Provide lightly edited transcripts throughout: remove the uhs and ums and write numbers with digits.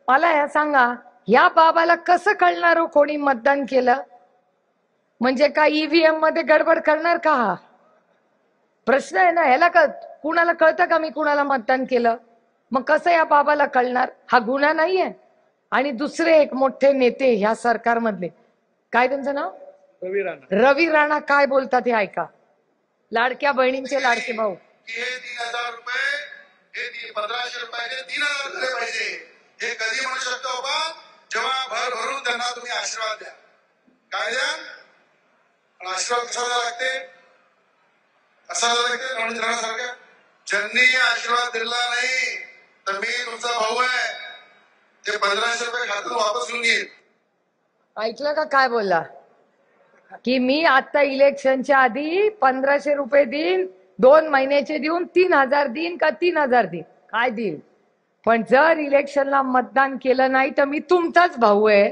मला या सांगा, या बाबाला कसं कळणार हो कोणी मतदान केलं? म्हणजे का ईव्हीएम मध्ये गडबड करणार का? हा प्रश्न आहे ना. ह्याला कुणाला कळतं का मी कुणाला मतदान केलं? मग कसं या बाबाला कळणार? हा गुन्हा नाहीये. आणि दुसरे एक मोठे नेते ह्या सरकारमधले, काय त्यांचं नाव? रवी राणा काय बोलतात हे ऐका. लाडक्या बहिणींचे लाडके भाऊ, हे 3,000 रुपये, हे 1,500 रुपयाचे 3,000 दिले पाहिजे. हे कधी म्हणू शकतो बा, जेव्हा भर भरून त्यांना तुम्ही आशीर्वाद द्या. काय द्या? आशीर्वाद कसा द्यावा लागते? असा द्यावा लागते म्हणून ज्यांनी आशीर्वाद दिला नाही तर मी तुमचा भाऊ आहे, ते 1,500 रुपये खात्यातून वापस घेऊन येईल. ऐकलं का काय बोलला? की मी आता इलेक्शनच्या आधी 1,500 रुपये देईन, 2 महिन्याचे देऊन 3,000 देईन का 3,000 देईन, काय देईल. पण जर इलेक्शनला मतदान केलं नाही तर मी तुमचाच भाऊ आहे,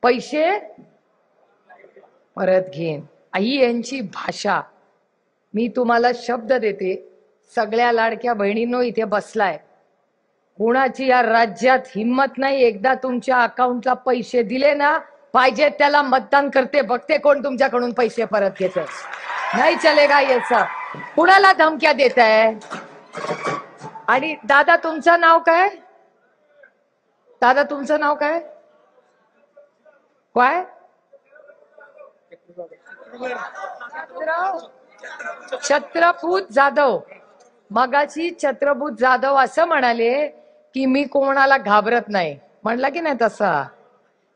पैसे परत घेईन. आई यांची भाषा. मी तुम्हाला शब्द देते, सगळ्या लाडक्या बहिणींनो इथे बसलाय, कुणाची या राज्यात हिम्मत नाही, एकदा तुमच्या अकाउंटला पैसे दिले ना, पाहिजे त्याला मतदान करते, बघते कोण तुमच्याकडून पैसे परत घेत. नाही चलेगा याचा. कुणाला धमक्या देत आहे? आणि दादा तुमचं नाव काय? दादा तुमचं नाव काय? काय? छत्रपूत जाधव. मगाशी छत्रपूत जाधव असं म्हणाले की मी कोणाला घाबरत नाही. म्हणला की नाही तसा?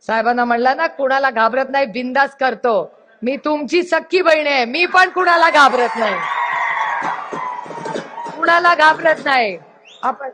साहेबांना म्हणला ना कुणाला घाबरत नाही, बिंदास करतो. मी तुमची सख्खी बहीण आहे, मी पण कुणाला घाबरत नाही, कुणाला घाबरत नाही आपण.